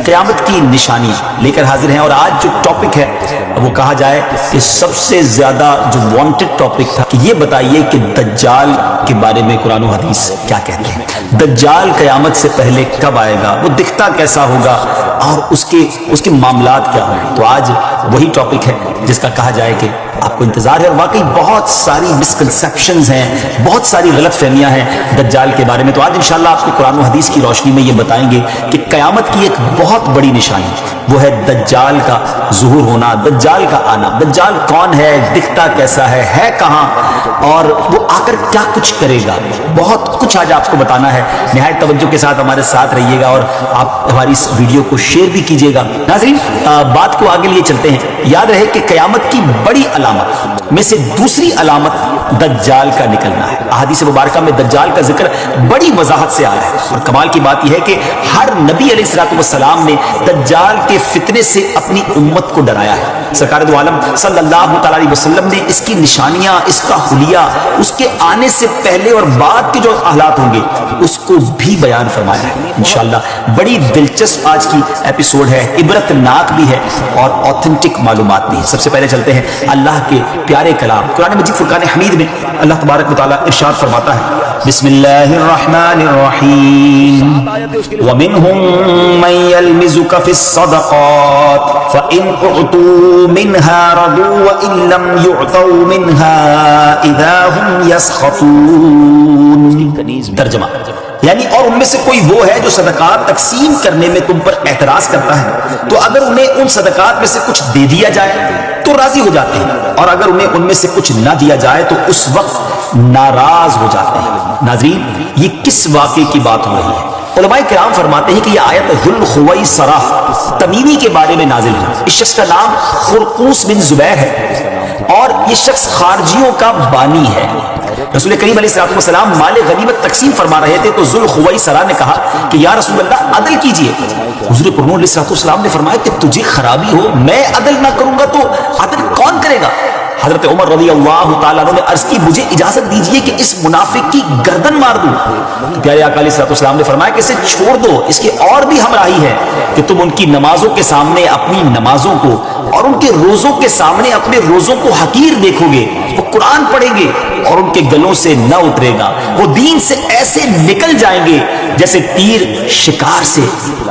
قیامت کی نشانیاں لے کر حاضر ہیں، اور آج جو ٹاپک ہے وہ کہا جائے کہ سب سے زیادہ جو وانٹڈ ٹاپک تھا کہ یہ بتائیے کہ دجال کے بارے میں قرآن و حدیث کیا کہتے ہیں، دجال قیامت سے پہلے کب آئے گا، وہ دکھتا کیسا ہوگا، اور اس کے معاملات کیا ہوں گے۔ تو آج وہی ٹاپک ہے جس کا کہا جائے کہ آپ کو انتظار ہے، اور واقعی بہت ساری مسکنسیپشنز ہیں، بہت ساری غلط فہمیاں ہیں دجال کے بارے میں۔ تو آج انشاءاللہ آپ کو قرآن و حدیث کی روشنی میں یہ بتائیں گے کہ قیامت کی ایک بہت بڑی نشانی وہ ہے دجال کا ظہور ہونا، دجال کا آنا۔ دجال کون ہے، دکھتا کیسا ہے کہاں، اور وہ آ کر کیا کچھ کرے گا، بہت کچھ آج آپ کو بتانا ہے۔ نہایت توجہ کے ساتھ ہمارے ساتھ رہیے گا، اور آپ ہماری اس ویڈیو کو شیئر بھی کیجیے گا۔ ناظرین بات کو آگے لیے چلتے ہیں۔ یاد رہے کہ قیامت کی بڑی علامت میں سے دوسری علامت دجال کا نکلنا ہے۔ احادیث مبارکہ میں دجال کا ذکر بڑی وضاحت سے آیا ہے، اور کمال کی بات یہ ہے کہ ہر نبی علیہ السلام نے دجال کے فتنے سے اپنی امت کو ڈرایا ہے۔ سرکار دو عالم صلی اللہ تعالی علیہ وسلم نے اس کی نشانیاں، اس کا حلیہ، اس کے آنے سے پہلے اور بعد کے جو حالات ہوں گے اس کو بھی بیان فرمایا ہے۔ انشاءاللہ بڑی دلچسپ آج کی ایپیسوڈ ہے، عبرت ناک بھی ہے اور اوتھنٹک معلومات بھی ہے۔ سب سے پہلے چلتے ہیں اللہ کے پیارے کلام قرآن مجید فرقان حمید میں۔ اللہ تبارک و تعالی ارشاد فرماتا ہے، بسم اللہ الرحمن الرحیم، وَمِنْهُمْ مَنْ يَلْمِزُكَ فِي الصَّدَقَاتِ فَإِنْ أُعْطُوا مِنْهَا رَضُوا وَإِنْ لَمْ يُعْطَوْا مِنْهَا إِذَا هُمْ يَسْخَطُونَ۔ ترجمہ یعنی اور ان میں سے کوئی وہ ہے جو صدقات تقسیم کرنے میں تم پر اعتراض کرتا ہے، تو اگر انہیں ان صدقات میں سے کچھ دے دیا جائے تو راضی ہو جاتے ہیں، اور اگر انہیں ان میں سے کچھ نہ دیا جائے تو اس وقت ناراض ہو جاتے ہیں۔ ناظرین یہ کس واقعے کی بات ہو رہی ہے؟ علماء کرام فرماتے ہیں کہ یہ آیت ذو الخویصرہ تمیمی کے بارے میں نازل ہوئی۔ اس شخص کا نام خرقوس بن زبیر ہے، اور یہ شخص خارجیوں کا بانی ہے۔ رسول کریم علیہ السلام مال غنیمت تقسیم فرما رہے تھے تو ذو الخویصرہ نے کہا کہ یا رسول اللہ عدل کیجئے۔ حضور پرنور علیہ السلام نے فرمایا کہ تجھے خرابی ہو، میں عدل نہ کروں گا تو عدل کون کرے گا؟ حضرت عمر رضی اللہ تعالیٰ عنہ نے عرض کی مجھے اجازت دیجئے کہ اس منافق کی گردن مار دوں۔ تو پیارے آقا علیہ السلام نے فرمایا کہ اسے چھوڑ دو، اس کے اور بھی ہمراہی ہے کہ تم ان کی نمازوں کے سامنے اپنی نمازوں کو اور ان کے روزوں کے سامنے اپنے روزوں کو حقیر دیکھو گے۔ وہ قرآن پڑھیں گے اور ان کے گلوں سے نہ اترے گا، وہ دین سے ایسے نکل جائیں گے جیسے تیر شکار سے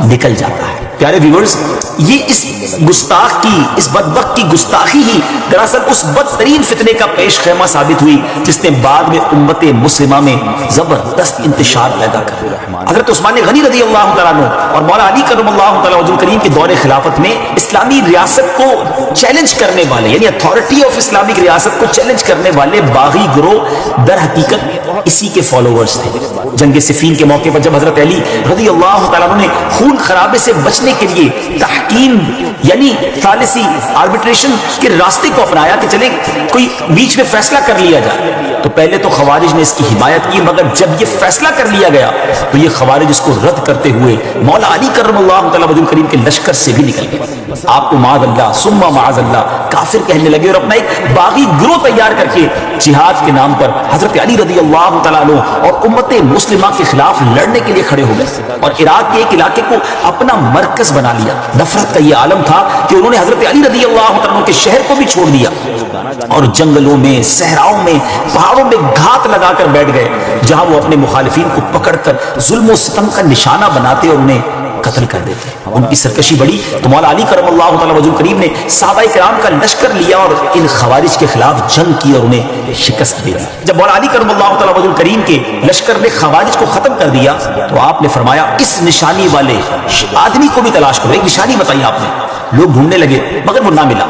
نکل جاتا ہے۔ پیارے ویورز یہ اس گستاخ کی، اس بدبخت کی گستاخی ہی دراصل اس بدترین فتنے کا پیش خیمہ ثابت ہوئی جس نے بعد میں امت مسلمہ میں زبردست انتشار پیدا کر دیا۔ حضرت عثمان غنی رضی اللہ تعالیٰ عنہ اور مولا علی کرم اللہ تعالیٰ وجہ کریم کے دور خلافت میں اسلامی ریاست کو چیلنج کرنے والے، یعنی اتھارٹی آف اسلامک ریاست کو چیلنج کرنے والے باغی گروہ در حقیقت اسی کے فالوورز تھے۔ جنگ صفین کے موقع پر جب حضرت علی رضی اللہ تعالیٰ عنہ نے خون خرابے سے بچنے کے لیے تحکیم یعنی ثالثی آربیٹریشن کے راستے کو اپنایا کہ چلیں کوئی بیچ میں فیصلہ کر لیا جائے، تو پہلے تو خوارج نے اس کی حمایت کی، مگر جب یہ فیصلہ کر لیا گیا تو یہ خوارج اس کو رد کرتے ہوئے مولا علی کرم اللہ تعالیٰ وجہ کریم کے لشکر سے بھی نکل گئے۔ آپ کو معاذ اللہ ثم معاذ اللہ کافر کہنے لگے اور اپنا ایک باغی گروہ تیار کر کے جہاد کے نام پر حضرت علی رضی اللہ تعالیٰ عنہ اور امت مسلمہ کے خلاف لڑنے کے لیے کھڑے ہو گئے، اور عراق کے ایک علاقے کو اپنا مرکز بنا لیا۔ نفرت کا یہ عالم تھا کہ انہوں نے حضرت علی رضی اللہ تعالیٰ عنہ کے شہر کو بھی چھوڑ دیا اور جنگلوں میں، صحراؤں میں، پہاڑوں میں گھات لگا کر بیٹھ گئے، جہاں وہ اپنے مخالفین کو پکڑ کر ظلم و ستم کا نشانہ بناتے اور انہیں قتل کر دیتے۔ ان کی سرکشی بڑی تو مولا علی کرم اللہ تعالیٰ وجہ کریم نے صحابہ کرام کا لشکر لیا اور ان خوارج کے خلاف جنگ کی اور انہیں شکست دے دی۔ جب مولا علی کرم اللہ تعالیٰ وجہ کریم کے لشکر نے خوارج کو ختم کر دیا تو آپ نے فرمایا اس نشانی والے آدمی کو بھی تلاش کرو، ایک نشانی بتائی آپ نے۔ لوگ ڈھونڈنے لگے مگر وہ نہ ملا۔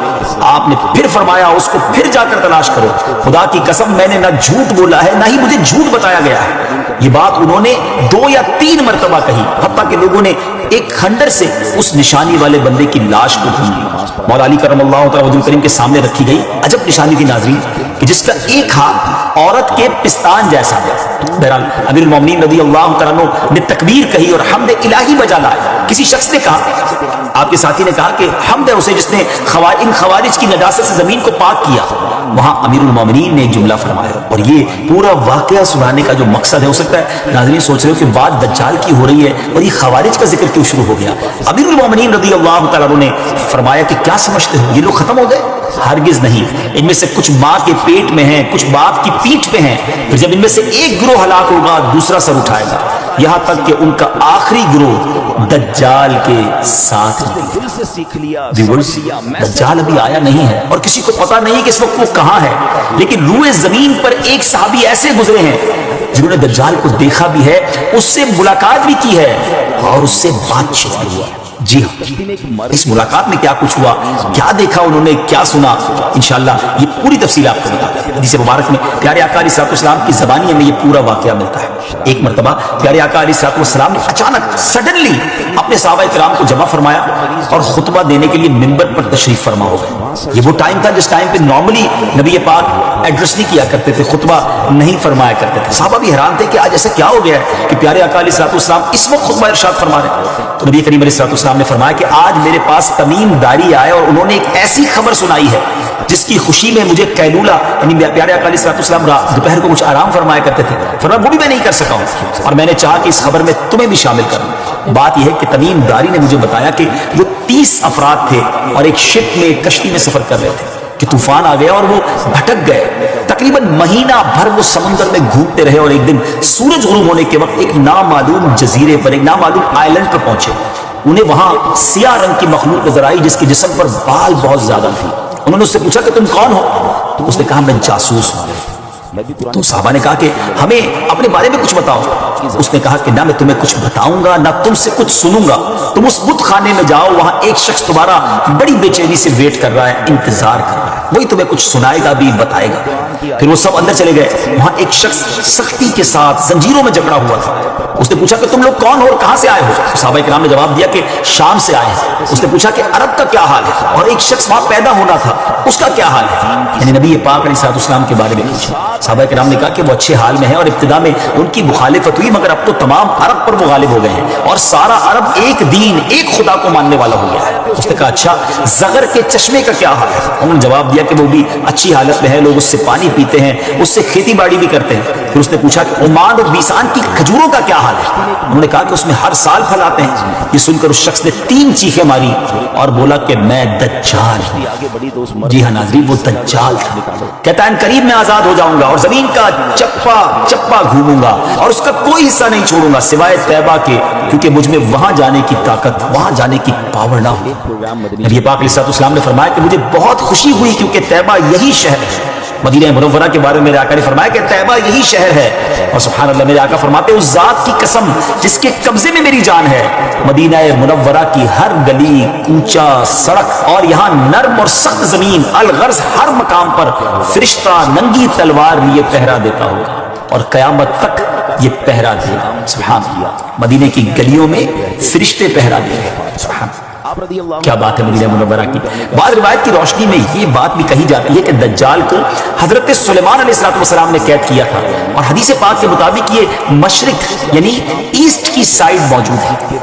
آپ نے پھر فرمایا اس کو پھر جا کر تلاش کرو، خدا کی قسم میں نے نہ جھوٹ بولا ہے نہ ہی مجھے جھوٹ بتایا گیا ہے۔ یہ بات انہوں نے 2 یا 3 مرتبہ کہی، حتیٰ کہ لوگوں نے ایک کھنڈر سے اس نشانی والے بندے کی لاش کو ڈھونڈ لی۔ مولا علی کرم اللہ تعالیٰ وجہ کریم کے سامنے رکھی گئی۔ عجب نشانی تھی ناظرین کہ جس کا ایک ہاتھ عورت کے پستان جیسا ہے بہرحال امیر المومنین رضی اللہ تعالیٰ عنہ نے تکبیر کہی اور حمد الہی بجا لایا. کسی شخص نے کہا, آپ کے ساتھی نے کہا کہ حمد ہے اسے جس نے ان خوارج کی نجاست سے زمین کو پاک کیا. وہاں امیر المومنین نے ایک جملہ فرمایا, اور یہ پورا واقعہ سنانے کا جو مقصد ہے, ہو سکتا ہے ناظرین سوچ رہے ہو کہ بات دجال کی ہو رہی ہے اور یہ خوارج کا ذکر کیوں شروع ہو گیا. امیر المومنین رضی اللہ تعالیٰ عنہ نے فرمایا کہ کیا سمجھتے ہو یہ لوگ ختم ہو گئے؟ ہرگز نہیں. ان میں سے کچھ ماں کے پیٹ میں ہیں, کچھ باپ کی پیٹھ پہ ہیں. پھر جب ان میں سے ایک گروہ ہلاک ہوگا دوسرا سر اٹھائے گا, یہاں تک کہ ان کا آخری گروہ دجال کے ساتھ. دجال ابھی آیا نہیں ہے اور کسی کو پتا نہیں کہ اس وقت وہ کہاں ہے, لیکن روئے زمین پر ایک صحابی ایسے گزرے ہیں جنہوں نے دجال کو دیکھا بھی ہے, اس سے ملاقات بھی کی ہے اور اس سے بات چیت بھی ہوا. جی ہاں, اس ملاقات میں کیا کچھ ہوا, کیا دیکھا انہوں نے, کیا سنا, انشاءاللہ یہ پوری تفصیل آپ کو بتا دیں. حدیث مبارک میں پیارے آقا علیہ الصلوۃ والسلام کی زبانی میں یہ پورا واقعہ ملتا ہے. ایک مرتبہ پیارے آقا علیہ الصلوۃ والسلام نے اچانک سڈنلی اپنے صحابہ کرام کو جمع فرمایا اور خطبہ دینے کے لیے منبر پر تشریف فرما ہو گئے. یہ وہ ٹائم تھا جس ٹائم پہ نارملی نبی پاک ایڈریس نہیں کیا کرتے تھے, خطبہ نہیں فرمایا کرتے تھے. صحابہ بھی حیران تھے کہ آج ایسا کیا ہو گیا ہے کہ پیارے آقا علیہ الصلوۃ والسلام اس وقت خطبہ ارشاد فرما رہے ہیں. تو نبی کریم علیہ الصلوۃ والسلام نے فرمایا کہ آج میرے پاس تمیم داری آئے اور انہوں نے ایک ایسی خبر سنائی ہے جس کی خوشی میں مجھے قیلولہ, یعنی پیارے آقا علیہ الصلوۃ والسلام دوپہر کو کچھ آرام فرمایا کرتے تھے, فرمایا وہ بھی میں نہیں کر سکا ہوں, اور میں نے چاہا کہ اس خبر میں تمہیں بھی شامل کروں. بات یہ ہے کہ تمیم داری نے مجھے بتایا کہ وہ 30 افراد تھے اور ایک شپ میں, ایک کشتی میں سفر کر رہے تھے کہ طوفان آ گیا اور وہ بھٹک گئے. تقریباً مہینہ بھر وہ سمندر میں گھومتے رہے اور ایک دن سورج غروب ہونے کے وقت ایک نامعلوم جزیرے پر, ایک نامعلوم آئلینڈ پر پہنچے. انہیں وہاں سیاہ رنگ کی مخلوق نظر آئی جس کے جسم پر بال بہت زیادہ تھی. انہوں نے اس سے پوچھا کہ تم کون ہو؟ تو اس نے کہا میں جاسوس ہوں. تو صحابہ نے کہا کہ ہمیں اپنے بارے میں کچھ بتاؤ. اس نے کہا کہ نہ میں تمہیں کچھ بتاؤں گا نہ تم سے کچھ سنوں گا. تم اس بت خانے میں جاؤ, وہاں ایک شخص تمہارا بڑی بے چینی سے ویٹ کر رہا ہے, انتظار کر رہا ہے, وہی تمہیں کچھ سنائے گا بھی, بتائے گا. پھر وہ سب اندر چلے گئے. وہاں ایک شخص سختی کے ساتھ زنجیروں میں جکڑا ہوا تھا. اس نے پوچھا کہ تم لوگ کون ہو اور کہاں سے آئے ہو؟ صحابہ کرام نے جواب دیا کہ شام سے آئے ہیں. اس نے پوچھا کہ عرب کا کیا حال ہے؟ اور ایک شخص وہاں پیدا ہونا تھا, اس کا کیا حال ہے؟ یعنی نبی پاک علیہ الصلوۃ والسلام کے بارے میں پوچھا. صحابہ کرام نے کہا کہ وہ اچھے حال میں ہیں اور ابتدا میں ان کی مخالفت ہوئی, مگر اب تو تمام عرب پر وہ غالب ہو گئے ہیں اور سارا عرب ایک دین, ایک خدا کو ماننے والا ہو گیا ہے. اس نے کہا اچھا زغر کے چشمے کا کیا حال ہے؟ انہوں نے جواب دیا کہ وہ بھی اچھی حالت میں ہے, لوگ اس سے پانی پیتے ہیں, اس سے کھیتی باڑی بھی کرتے ہیں. پھر اس نے پوچھا کہ عمان اور بیسان کی کھجوروں کا کیا حال ہے؟ انہوں نے کہا کہ اس میں ہر سال پھل آتے ہیں. یہ سن کر اس شخص نے 3 چیخیں ماری اور بولا کہ میں دجال ہوں. جی ہاں ناظرین, وہ دجال تھا. کہتا ہے قریب میں آزاد ہو جاؤں گا اور زمین کا چپا چپا گھوموں گا اور اس کا کوئی حصہ نہیں چھوڑوں گا سوائے طیبہ کے, کیونکہ مجھ میں وہاں جانے کی طاقت, وہاں جانے کی پاور نہ ہو. نبی پاک علیہ الصلوۃ والسلام نے فرمایا کہ مجھے بہت خوشی ہوئی کیونکہ طیبہ یہی شہر ہے. مدینہ منورہ کے بارے میں میرے آقا نے فرمایا کہ طیبہ یہی شہر ہے. اور سبحان اللہ, میرے آقا فرماتے ہیں اس ذات کی قسم جس کے قبضے میں میری جان ہے, مدینہ منورہ کی ہر گلی, کوچہ, سڑک اور یہاں نرم اور سخت زمین, الغرض ہر مقام پر فرشتہ ننگی تلوار لیے پہرا دیتا ہوگا اور قیامت تک یہ پہرا دے گا. سبحان اللہ, مدینے کی گلیوں میں فرشتے پہرا دے گا. سبحان اللہ, کیا بات ہے مدینہ منورہ کی. بعض روایت کی روشنی میں یہ بات بھی کہی جاتی ہے کہ دجال کو حضرت سلیمان علیہ السلام نے قید کیا تھا اور حدیث پاک کے مطابق یہ مشرق یعنی ایسٹ کی سائڈ موجود ہے.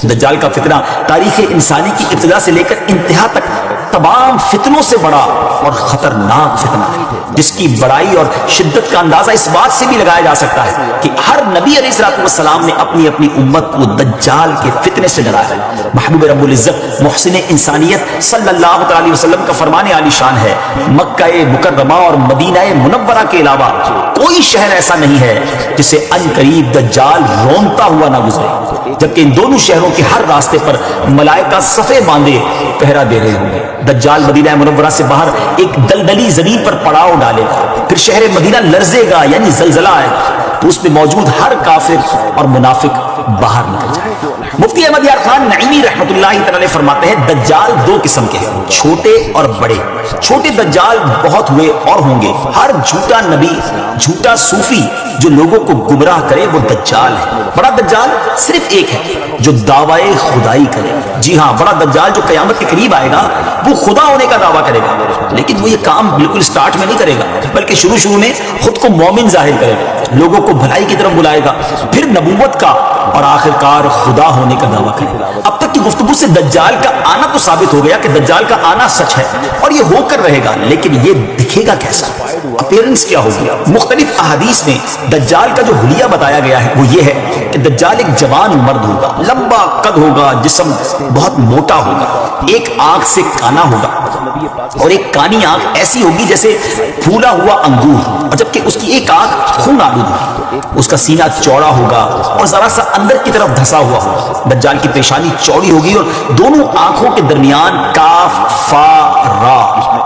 دجال کا فتنہ تاریخ انسانی کی ابتدا سے لے کر انتہا تک تمام فتنوں سے بڑا اور خطرناک فتنہ ہے, جس کی بڑائی اور شدت کا اندازہ اس بات سے بھی لگایا جا سکتا ہے کہ ہر نبی علیہ السلام نے اپنی اپنی امت کو دجال کے فتنے سے ڈرایا. محبوب رب العزت محسن انسانیت صلی اللہ علیہ وسلم کا فرمان عالی شان ہے, مکہ مکرمہ اور مدینہ منورہ کے علاوہ کوئی شہر ایسا نہیں ہے جسے ان قریب دجال رونتا ہوا نہ گزرے, جبکہ ان دونوں شہروں کے ہر راستے پر ملائکہ صفے باندھے پہرا دے رہے ہوں گے. دجال مدینہ منورہ سے باہر ایک دلدلی زمین پر پڑاؤ ڈالے گا, پھر شہر مدینہ لرزے گا یعنی زلزلہ آئے گا, تو اس میں موجود ہر کافر اور منافق باہر نکل جائے گا. مفتی احمد یار خان نعیمی رحمۃ اللہ تعالی فرماتے ہیں دجال 2 قسم کے ہیں, چھوٹے اور بڑے. چھوٹے دجال بہت ہوئے اور ہوں گے. ہر جھوٹا نبی, جھوٹا صوفی جو لوگوں کو گمراہ کرے وہ دجال ہے. بڑا دجال صرف ایک ہے جو دعوی خدائی کرے. جی ہاں, بڑا دجال جو قیامت کے قریب آئے گا وہ خدا ہونے کا دعویٰ کرے گا، لیکن وہ یہ کام بالکل سٹارٹ میں نہیں کرے گا، بلکہ شروع میں خود کو مومن ظاہر کرے گا، لوگوں کو بھلائی کی طرف بلائے گا، پھر نبوت کا اور آخرکار خدا ہونے کا دعویٰ کرے گا۔ اب تک کی گفتگو سے دجال کا آنا تو ثابت ہو گیا کہ دجال کا آنا سچ ہے اور یہ ہو کر رہے گا، لیکن یہ دکھے گا کیسا، اپیرنس کیا ہوگی؟ مختلف احادیث میں دجال کا جو حلیہ بتایا گیا ہے وہ یہ ہے کہ دجال ایک جوان مرد ہوگا، لمبا قد ہوگا، جسم بہت موٹا ہوگا، ایک آنکھ سے کانا ہوگا اور ایک کانی آنکھ ایسی ہوگی جیسے پھولا ہوا انگور، اور جبکہ اس کی ایک آنکھ خون آلود ہوگی، اس کا سینہ چوڑا ہوگا اور ذرا سا اندر کی طرف دھسا ہوا ہوگا۔ دجال کی پیشانی چوڑی ہوگی اور دونوں آنکھوں کے درمیان کاف فا را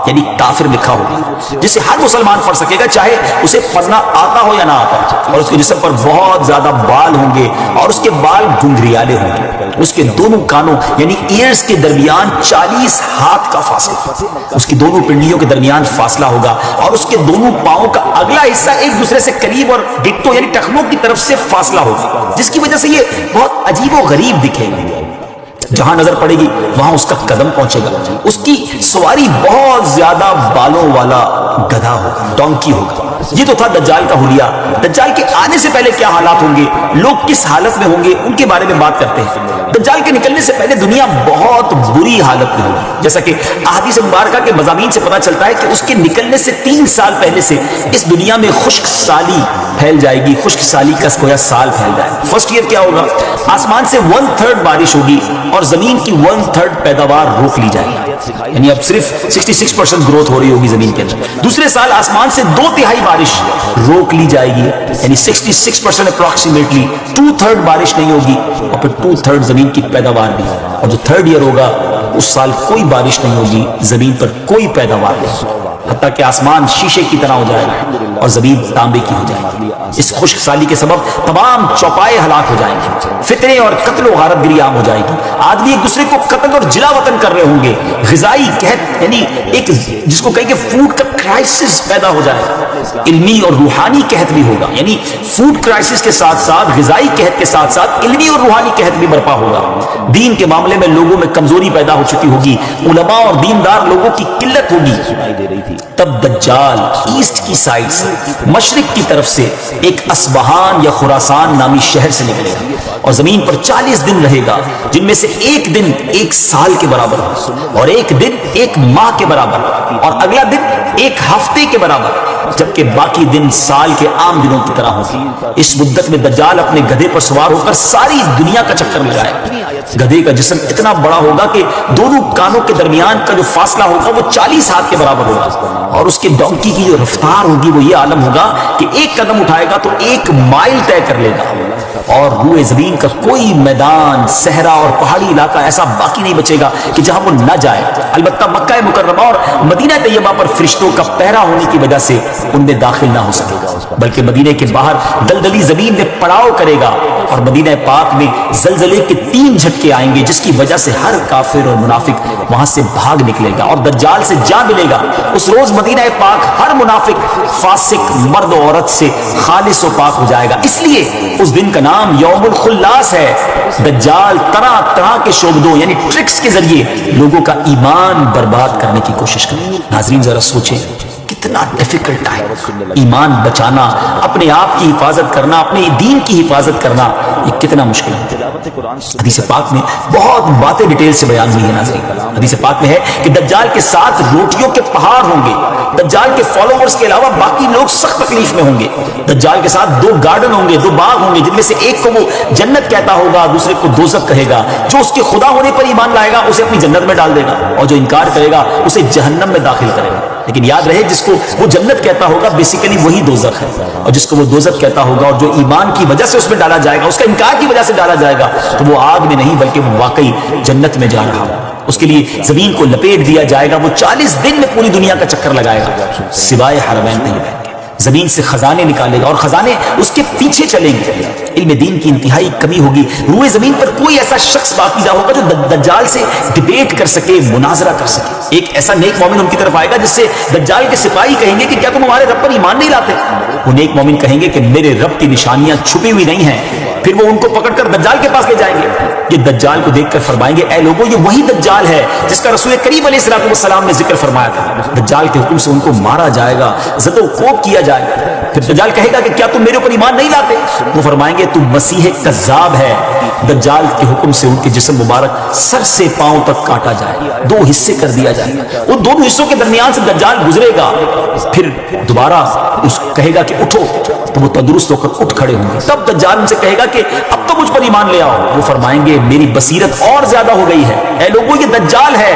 یعنی کافر لکھا ہوگا، جسے ہر مسلمان پڑھ سکے گا چاہے اسے پڑھنا آتا ہو یا نہ آتا ہو، اور اس کے جسم پر بہت زیادہ بال ہوں گے اور اس کے بال گھنگریالے ہوں گے، اس کے دونوں کانوں یعنی ایئرز کے درمیان 40 ہاتھ کا فاصلہ، اس کی دونوں پنڈلیوں کے درمیان فاصلہ ہوگا اور اس کے دونوں پاؤں کا اگلا حصہ ایک دوسرے سے قریب اور ڈٹو یعنی ٹخنوں کی طرف سے فاصلہ ہوگا، جس کی وجہ سے یہ بہت عجیب و غریب دکھے گا۔ جہاں نظر پڑے گی وہاں اس کا قدم پہنچے گا، اس کی سواری بہت زیادہ بالوں والا گدھا ہوگا، ڈونکی ہوگا۔ یہ تو تھا دجال کا حلیہ۔ دجال کے آنے سے پہلے کیا حالات ہوں گے، لوگ کس حالت میں ہوں گے، ان کے بارے میں بات کرتے ہیں۔ دجال کے نکلنے سے پہلے دنیا بہت بری حالت میں ہوگی، جیسا کہ احادیث مبارکہ کے مضامین سے پتہ چلتا ہے کہ اس کے نکلنے سے 3 سال پہلے سے اس دنیا میں خشک سالی پھیل جائے گی، خشک سالی کا گویا سال پھیل جائے گا۔ فرسٹ ایئر کیا ہوگا، آسمان سے 1/3 بارش ہوگی اور زمین کی 1/3 پیداوار روک لی جائے گی، یعنی اب صرف 66% گروتھ ہو رہی ہوگی زمین کے اندر۔ دوسرے سال آسمان سے 2/3 بارش روک لی جائے گی، یعنی 66% اپروکسیمیٹلی 2/3 بارش نہیں ہوگی اور پھر 2/3 زمین کی پیداوار بھی، اور جو 3rd ایئر ہوگا اس سال کوئی بارش نہیں ہوگی، زمین پر کوئی پیداوار نہیں، حتیٰ کہ آسمان شیشے کی طرح ہو جائے گا اور زمین تانبے کی ہو جائے گی۔ اس خشک سالی کے سبب تمام چوپائے ہلاک ہو جائیں گے، فتنے اور قتل و غارت گری عام ہو جائے گی، آدمی ایک دوسرے کو قتل اور جلا وطن کر رہے ہوں گے، غذائی قحط یعنی ایک جس کو کہیں کہ فوڈ کا کرائسس پیدا ہو جائے گا، علمی اور روحانی قحط بھی ہوگا، یعنی فوڈ کرائسس کے ساتھ ساتھ غذائی قحط کے ساتھ ساتھ علمی اور روحانی قحط بھی برپا ہوگا۔ دین کے معاملے میں لوگوں میں کمزوری پیدا ہو چکی ہوگی، علماء اور دیندار لوگوں کی قلت ہوگی۔ تب دجال ایسٹ کی سائڈ سے، مشرق کی طرف سے ایک اصبہان یا خراسان نامی شہر سے نکلے گا اور زمین پر 40 دن رہے گا، جن میں سے ایک دن 1 سال کے برابر اور ایک دن 1 ماہ کے برابر اور اگلا دن 1 ہفتے کے برابر، جبکہ باقی دن سال کے عام دنوں کی طرح ہوگی۔ اس مدت میں دجال اپنے گدھے پر سوار ہو کر ساری دنیا کا چکر لگائے گا۔ گدھے کا جسم اتنا بڑا ہوگا کہ دونوں کانوں کے درمیان کا جو فاصلہ ہوگا وہ 40 ہاتھ کے برابر ہوگا، اور اس کے ڈونکی کی جو رفتار ہوگی وہ یہ عالم ہوگا کہ ایک قدم اٹھائے گا تو 1 مائل طے کر لے گا، اور روئے زمین کا کوئی میدان، صحرا اور پہاڑی علاقہ ایسا باقی نہیں بچے گا کہ جہاں وہ نہ جائے۔ البتہ مکہ مکرمہ اور مدینہ طیبہ پر فرشتوں کا پہرا ہونے کی وجہ سے ان میں داخل نہ ہو سکے گا، بلکہ مدینے کے باہر دلدلی زمین میں پڑاؤ کرے گا، اور مدینہ پاک میں زلزلے کے 3 جھٹکے آئیں گے، جس کی وجہ سے ہر کافر اور منافق وہاں سے بھاگ نکلے گا اور دجال سے جا ملے گا۔ اس روز مدینہ پاک ہر منافق، فاسق، مرد و عورت سے خالص و پاک ہو جائے گا، اس لیے اس دن کا نام یوم الخلاص ہے۔ دجال طرح طرح کے شعبدوں یعنی ٹرکس کے ذریعے لوگوں کا ایمان برباد کرنے کی کوشش کرے گا۔ ناظرین ذرا سوچیں کتنا ڈیفیکلٹ ہے ایمان بچانا، اپنے آپ کی حفاظت کرنا، اپنے دین کی حفاظت کرنا، یہ کتنا مشکل ہے۔ حدیث پاک میں بہت باتیں ڈیٹیل سے بیان ہوئی ہیں ناظرین۔ حدیث پاک میں ہے کہ دجال کے ساتھ روٹیوں کے پہاڑ ہوں گے، دجال کے فالوورز کے علاوہ باقی لوگ سخت تکلیف میں ہوں گے۔ دجال کے ساتھ 2 گارڈن ہوں گے، 2 باغ ہوں گے، جن میں سے ایک کو وہ جنت کہتا ہوگا، دوسرے کو دوزخ کہے گا۔ جو اس کے خدا ہونے پر ایمان لائے گا اسے اپنی جنت میں ڈال دے گا، اور جو انکار کرے گا اسے جہنم میں داخل کرے گا۔ لیکن یاد رہے جس کو وہ جنت کہتا ہوگا بیسیکلی وہی دوزخ ہے، اور جس کو وہ دوزخ کہتا ہوگا اور جو ایمان کی وجہ سے اس میں ڈالا جائے گا، اس کا انکار کی وجہ سے ڈالا جائے گا، تو وہ آگ میں نہیں بلکہ وہ واقعی جنت میں جا رہا ہو۔ اس کے لیے زمین کو لپیٹ دیا جائے گا، وہ 40 دن میں پوری دنیا کا چکر لگائے گا سوائے حرمین طیبین کے۔ زمین سے خزانے نکالے گا اور خزانے اس کے پیچھے چلیں گے۔ علم دین کی انتہائی کمی ہوگی، روئے زمین پر کوئی ایسا شخص باقی نہ ہوگا جو دجال سے ڈیبیٹ کر سکے، مناظرہ کر سکے۔ ایک ایسا نیک مومن ان کی طرف آئے گا جس سے دجال کے سپاہی کہیں گے کہ کیا تم ہمارے رب پر ایمان نہیں لاتے؟ وہ نیک مومن کہیں گے کہ میرے رب کی نشانیاں چھپی ہوئی نہیں ہیں، پھر وہ ان کو پکڑ کر دجال کے پاس لے جائیں گے. یہ دجال کو دیکھ کر فرمائیں گے اے لوگوں یہ وہی دجال ہے جس کا رسول کریم علیہ الصلوۃ والسلام نے ذکر فرمایا تھا. دجال کے حکم سے ان کو مارا جائے گا, زد و کوب کیا جائے گا. پھر دجال کہے گا کہ کیا تم میرے اوپر ایمان نہیں لاتے؟ وہ فرمائیں گے تم مسیح کذاب ہے. دجال کے حکم سے ان کے جسم مبارک سر سے پاؤں تک کاٹا جائے, 2 حصے کر دیا جائے گا. ان دونوں حصوں کے درمیان سے دجال گزرے گا. پھر دوبارہ اس کہے گا کہ اٹھو, تو وہ تندرست ہو کر اٹھ کھڑے ہوں گے. تب دجال ان سے کہے گا کہ اب تو مجھ پر ایمان لے آؤ. وہ فرمائیں گے میری بصیرت اور زیادہ ہو گئی ہے, اے لوگوں یہ دجال ہے,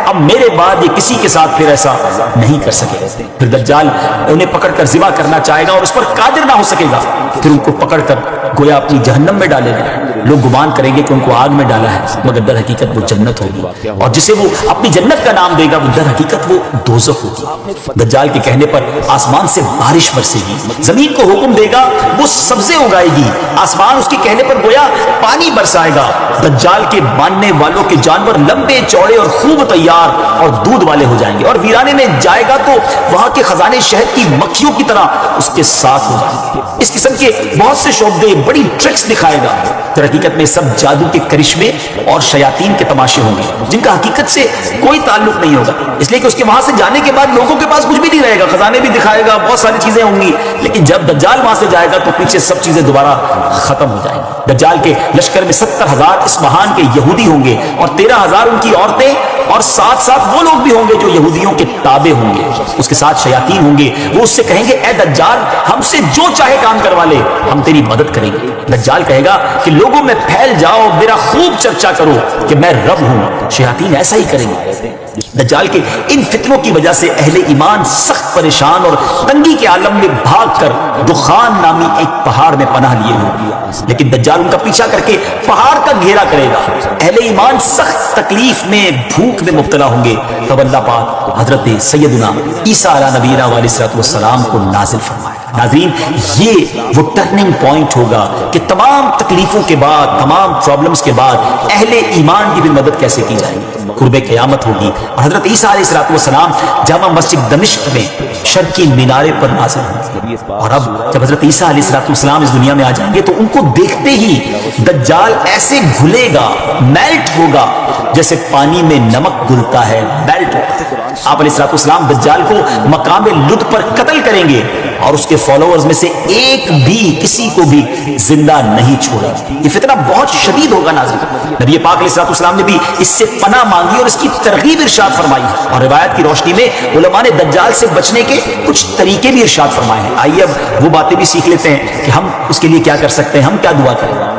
اب میرے بعد یہ کسی کے ساتھ پھر ایسا نہیں کر سکے. پھر دجال انہیں پکڑ کر ذبح کرنا چاہے گا اور اس پر قادر نہ ہو سکے گا. پھر ان کو پکڑ کر گویا اپنی جہنم میں ڈالے گا. لوگ گمان کریں گے کہ ان کو آگ میں ڈالا ہے, مگر در حقیقت وہ جنت ہوگی, اور جسے وہ اپنی جنت کا نام دے گا وہ در حقیقت وہ دوزخ ہوگی. دجال کے کہنے پر آسمان سے بارش برسے گی, زمین کو حکم دے گا وہ سبزے اگائے گی, آسمان اس کے کہنے پر گویا پانی برسائے گا. دجال کے ماننے والوں کے جانور لمبے چوڑے اور خوب تیار اور دودھ والے ہو جائیں گے, اور ویرانے میں جائے گا تو وہاں کے خزانے شہد کی مکھیوں کی طرح اس کے ساتھ ہو جائیں گے. اس قسم کے بہت سے شعبے, بڑی ٹرکس دکھائے گا. در حقیقت میں سب جادو کے کرشمے اور شیاطین کے تماشے ہوں گے جن کا حقیقت سے کوئی تعلق نہیں ہوگا, اس لیے کہ اس کے وہاں سے جانے کے بعد لوگوں کے پاس کچھ بھی نہیں رہے گا. خزانے بھی دکھائے گا, بہت ساری چیزیں ہوں گی, لیکن جب دجال وہاں سے جائے گا تو پیچھے سب چیزیں دوبارہ ختم ہو جائیں گی. دجال کے لشکر میں 70,000 اصفہان کے یہودی ہوں گے, اور 13,000 ان کی عورتیں, اور ساتھ ساتھ وہ لوگ بھی ہوں گے جو یہودیوں کے تابع ہوں گے. اس کے ساتھ شیاطین ہوں گے, وہ اس سے کہیں گے اے دجال ہم سے جو چاہے کام کروا لے, ہم تیری مدد کریں گے. دجال کہے گا کہ لوگوں میں پھیل جاؤ, میرا خوب چرچا کرو کہ میں رب ہوں. شیاطین ایسا ہی کریں گے. دجال کے ان فتنوں کی وجہ سے اہل ایمان سخت پریشان اور تنگی کے عالم میں بھاگ کر دخان نامی ایک پہاڑ میں پناہ لیے ہوں, لیکن دجال ان کا پیچھا کر کے پہاڑ کا گھیرا کرے گا. اہل ایمان سخت تکلیف میں, بھوک میں مبتلا ہوں گے. تب اللہ پاک حضرت سیدنا عیسیٰ علیہ نبینا علیہ الصلوۃ والسلام کو نازل فرمائے. ناظرین یہ وہ ٹرننگ پوائنٹ ہوگا کہ تمام تکلیفوں کے بعد, تمام پرابلمز کے بعد اہل ایمان کی بھی مدد کیسے کی جائے گی. قرب قیامت ہوگی اور حضرت عیسیٰ علیہ الصلوۃ والسلام جامع مسجد دمشق میں شرقی مینارے پر نازل ہوں گے. اور اب جب حضرت عیسیٰ علیہ الصلوۃ والسلام اس دنیا میں آ جائیں گے تو ان کو دیکھتے ہی دجال ایسے گھلے گا, میلٹ ہوگا جیسے پانی میں نمک گھلتا ہے, میلٹ ہوگا. آپ علیہ الصلوۃ والسلام دجال کو مقام لد پر قتل کریں گے اور اس کے فالوورز میں سے ایک بھی کسی کو بھی زندہ نہیں چھوڑے. یہ فتنہ بہت شدید ہوگا. ناظرین نبی پاک علیہ الصلوۃ والسلام نے بھی اس سے پناہ مانگی اور اس کی ترغیب ارشاد فرمائی, اور روایت کی روشنی میں علماء نے دجال سے بچنے کے کچھ طریقے بھی ارشاد فرمائے ہیں. آئیے اب وہ باتیں بھی سیکھ لیتے ہیں کہ ہم اس کے لیے کیا کر سکتے ہیں, ہم کیا دعا کریں.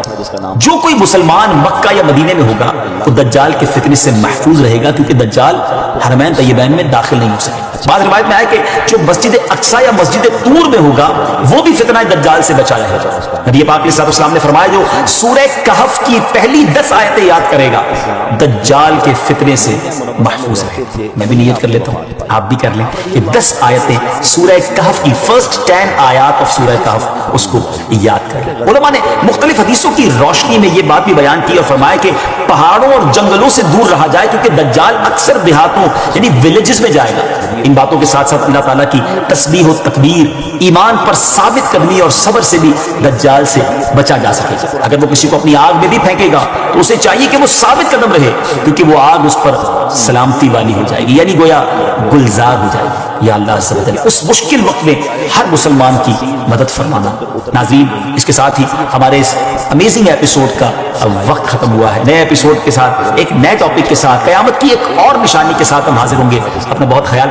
جو کوئی مسلمان مکہ یا مدینے میں ہوگا وہ دجال کے فتنے سے محفوظ رہے گا, کیونکہ دجال حرمین طیبین میں داخل نہیں ہو سکے. بعض روایت میں آئے کہ جو مسجد اقصی یا مسجد طور میں ہوگا وہ بھی فتنہ دجال سے بچا رہے گا. نبی پاک علیہ الصلوۃ والسلام نے فرمایا جو سورہ کہف کی پہلی 10 آیتیں یاد کرے گا دجال کے فتنے سے محفوظ ہے. میں بھی نیت کر لیتا ہوں, آپ بھی کر لیں کہ 10 آیتیں سورہ کہف کی فرسٹ 10 آیات آف سورہ کہف اس کو یاد کر لیں. علماء نے مختلف حدیثوں کی روشنی میں یہ بات بھی بیان کی اور فرمایا کہ پہاڑوں اور جنگلوں سے دور رہا جائے, کیونکہ دجال اکثر دیہاتوں یعنی ولیجز میں جائے گا. ان باتوں کے ساتھ ساتھ اللہ تعالیٰ کی تسبیح و تکبیر, ایمان پر ثابت قدمی اور صبر سے بھی دجال سے بچا جا سکے گا. اگر وہ کسی کو اپنی آگ میں بھی پھینکے گا تو اسے چاہیے کہ وہ ثابت قدم رہے, کیونکہ وہ آگ اس پر سلامتی والی ہو جائے گی, یعنی گویا گلزار ہو جائے گی. یا اللہ عز و جل اس مشکل وقت میں ہر مسلمان کی مدد فرمانا. ناظرین اس کے ساتھ ہی ہمارے اس امیزنگ ایپیسوڈ کا وقت ختم ہوا ہے. نئے ایپیسوڈ کے ساتھ, ایک نئے ٹاپک کے ساتھ, قیامت کی ایک اور نشانی کے ساتھ ہم حاضر ہوں گے. اپنا بہت خیال